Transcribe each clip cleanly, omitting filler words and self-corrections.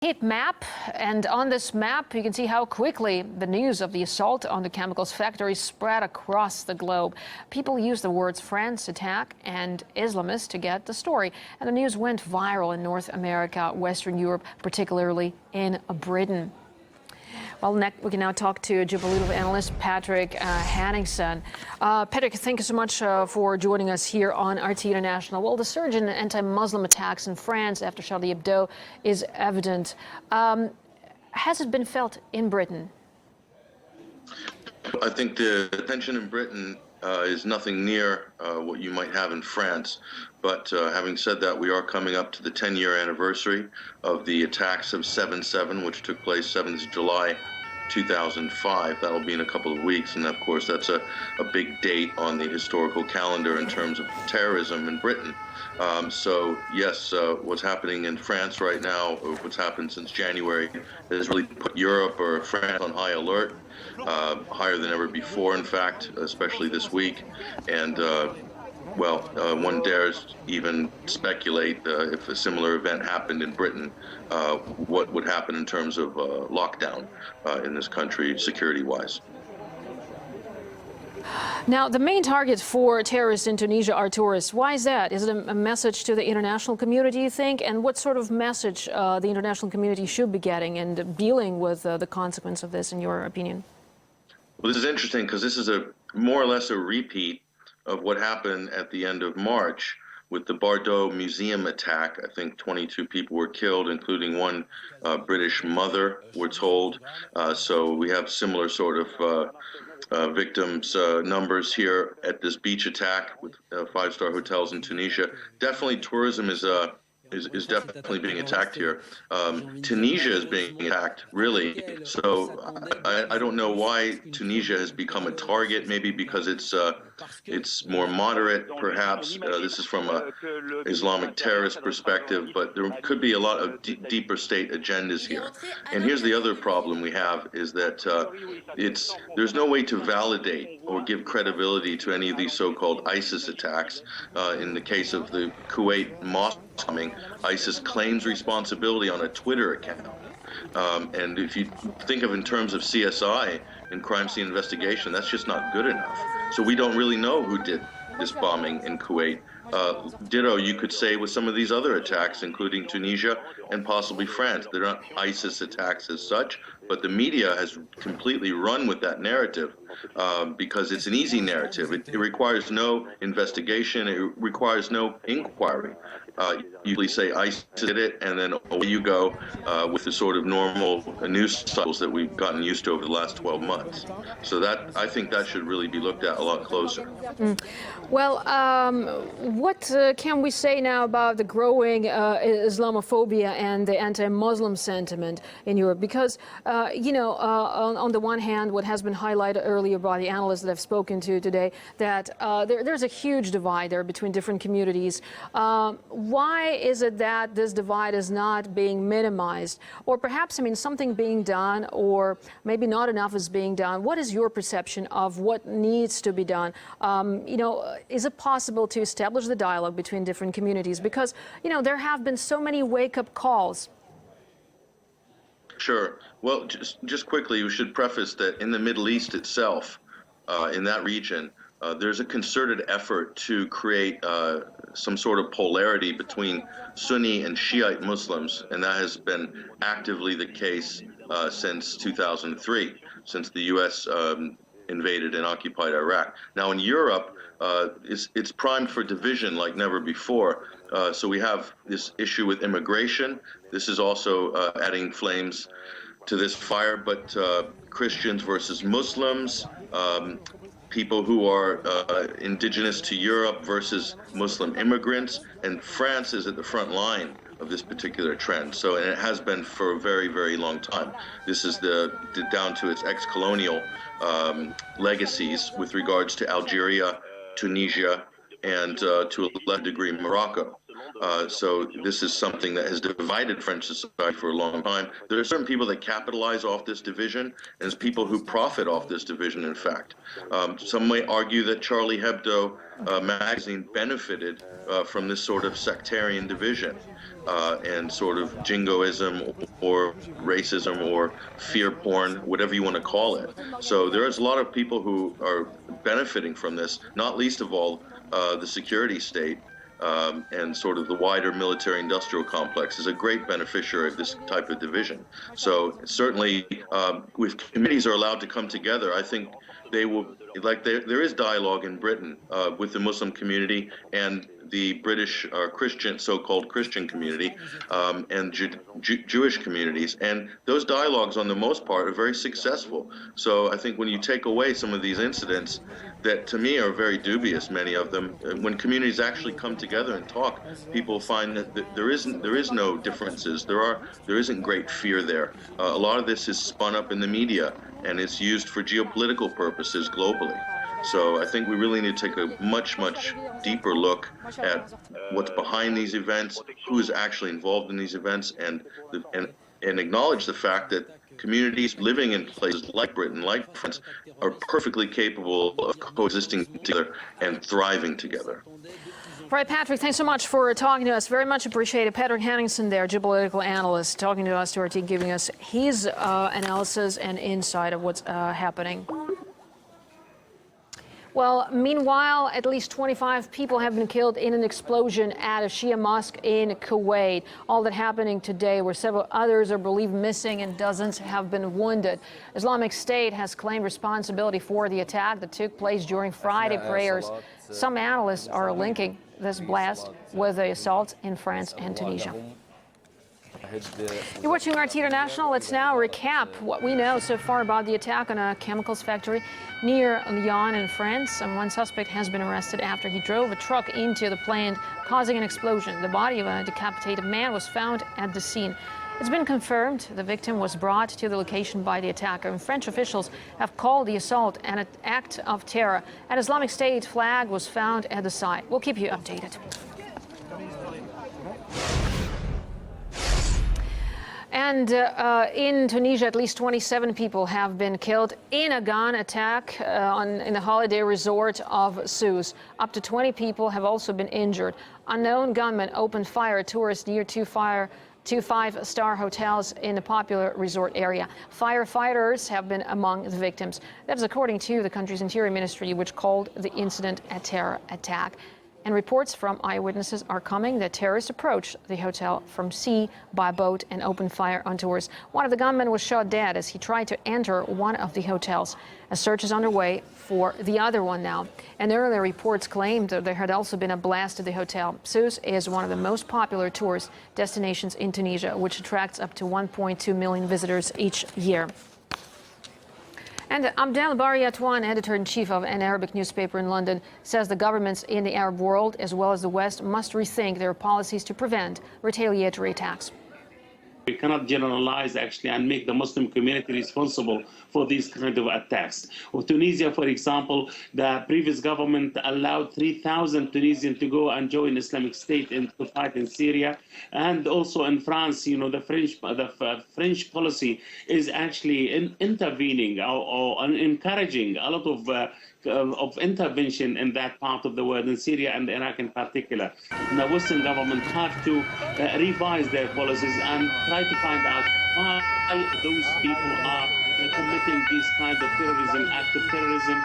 Heat map, and on this map you can see how quickly the news of the assault on the chemicals factory spread across the globe. People use the words France attack and Islamist to get the story, and the news went viral in North America, Western Europe, particularly in Britain. Well, next, we can now talk to geopolitical analyst Patrick Henningsen. Patrick, thank you so much for joining us here on RT International. Well, the surge in anti-Muslim attacks in France after Charlie Hebdo is evident. Has it been felt in Britain? I think the tension in Britain is nothing near what you might have in France. But having said that, we are coming up to the 10-year anniversary of the attacks of 7/7, which took place 7th July 2005. That'll be in a couple of weeks, and of course that's a big date on the historical calendar in terms of terrorism in Britain. So yes, what's happening in France right now, or what's happened since January, has really put Europe or France on high alert, higher than ever before, in fact, especially this week. And one dares even speculate if a similar event happened in Britain, what would happen in terms of lockdown in this country, security-wise. Now, the main targets for terrorists in Tunisia are tourists. Why is that? Is it a message to the international community, you think? And what sort of message the international community should be getting and dealing with the consequence of this, in your opinion? Well, this is interesting because this is more or less a repeat of what happened at the end of March with the Bordeaux Museum attack. I think 22 people were killed, including one British mother, we're told. So we have similar sort of victims numbers here at this beach attack with 5-star hotels in Tunisia. Definitely tourism is definitely being attacked here. Tunisia is being attacked, really. So I don't know why Tunisia has become a target. Maybe because it's more moderate, perhaps. This is from an Islamic terrorist perspective, but there could be a lot of deeper state agendas here. And here's the other problem we have is that there's no way to validate or give credibility to any of these so-called ISIS attacks. In the case of the Kuwait mosque bombing, ISIS claims responsibility on a Twitter account. And if you think of in terms of CSI and crime scene investigation, that's just not good enough. So we don't really know who did this bombing in Kuwait. Ditto, you could say, with some of these other attacks, including Tunisia and possibly France. They're not ISIS attacks as such, but the media has completely run with that narrative because it's an easy narrative. It requires no investigation. It requires no inquiry. You usually say ISIS did it, and then away you go with the sort of normal news cycles that we've gotten used to over the last 12 months. So I think that should really be looked at a lot closer. Well, what can we say now about the growing Islamophobia and the anti-Muslim sentiment in Europe? Because, on the one hand, what has been highlighted earlier by the analysts that I've spoken to today, that there's a huge divide there between different communities. Why is it that this divide is not being minimized? Or perhaps, something being done, or maybe not enough is being done. What is your perception of what needs to be done? Is it possible to establish the dialogue between different communities? Because, there have been so many wake-up calls. Sure. Well, just quickly, we should preface that in the Middle East itself, in that region, there's a concerted effort to create some sort of polarity between Sunni and Shiite Muslims, and that has been actively the case since 2003, since the U.S. invaded and occupied Iraq. Now in Europe, it's primed for division like never before. So we have this issue with immigration. This is also adding flames to this fire, but Christians versus Muslims, people who are indigenous to Europe versus Muslim immigrants, and France is at the front line of this particular trend. So, and it has been for a very, very long time. This is down to its ex-colonial legacies with regards to Algeria, Tunisia, and to a lesser degree Morocco. So this is something that has divided French society for a long time. There are certain people that capitalize off this division, and there's people who profit off this division, in fact. Some may argue that Charlie Hebdo magazine benefited from this sort of sectarian division. and sort of jingoism or racism or fear porn, whatever you want to call it. So there is a lot of people who are benefiting from this, not least of all the security state. And sort of the wider military-industrial complex is a great beneficiary of this type of division. So certainly, if communities are allowed to come together, I think they will, like there is dialogue in Britain with the Muslim community and the British Christian, so-called Christian community, and Jewish communities. And those dialogues, on the most part, are very successful. So I think when you take away some of these incidents that, to me, are very dubious, many of them, when communities actually come together and talk, people find that there is no differences. There isn't great fear there. A lot of this is spun up in the media, and it's used for geopolitical purposes globally. So I think we really need to take a much, much deeper look at what's behind these events, who is actually involved in these events, and acknowledge the fact that communities living in places like Britain, like France, are perfectly capable of coexisting together and thriving together. Right, Patrick, thanks so much for talking to us. Very much appreciated. Patrick Henningsen there, geopolitical analyst, talking to us, to our team, giving us his analysis and insight of what's happening. Well, meanwhile, at least 25 people have been killed in an explosion at a Shia mosque in Kuwait. All that happening today, where several others are believed missing and dozens have been wounded. Islamic State has claimed responsibility for the attack that took place during Friday prayers. Some analysts are linking this blast with the assaults in France and Tunisia. You're watching RT International. Let's now recap what we know so far about the attack on a chemicals factory near Lyon in France. And one suspect has been arrested after he drove a truck into the plant, causing an explosion. The body of a decapitated man was found at the scene. It's been confirmed the victim was brought to the location by the attacker, and French officials have called the assault an act of terror. An Islamic State flag was found at the site. We'll keep you updated. And in Tunisia, at least 27 people have been killed in a gun attack in the holiday resort of Sousse. Up to 20 people have also been injured. Unknown gunmen opened fire at tourists near two five-star hotels in the popular resort area. Firefighters have been among the victims. That is according to the country's Interior Ministry, which called the incident a terror attack. And reports from eyewitnesses are coming that terrorists approached the hotel from sea by boat and opened fire on tourists. One of the gunmen was shot dead as he tried to enter one of the hotels. A search is underway for the other one now. And earlier reports claimed that there had also been a blast at the hotel. Sousse is one of the most popular tourist destinations in Tunisia, which attracts up to 1.2 million visitors each year. And Abdel Bariatwan, editor-in-chief of an Arabic newspaper in London, says the governments in the Arab world, as well as the West, must rethink their policies to prevent retaliatory attacks. We cannot generalize, actually, and make the Muslim community responsible for these kind of attacks. With Tunisia, for example, the previous government allowed 3,000 Tunisians to go and join Islamic State to fight in Syria. And also in France, you know, the French policy is actually intervening or encouraging a lot of intervention in that part of the world, in Syria and Iraq in particular. And the Western government have to revise their policies and try to find out why those people are committing these kind of terrorism, act of terrorism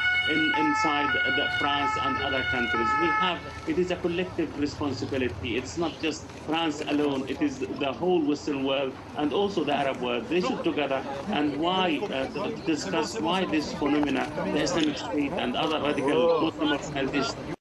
inside France and other countries. It is a collective responsibility. It's not just France alone. It is the whole Western world and also the Arab world. They should together and discuss why this phenomena, the Islamic State and other radical Muslim organizations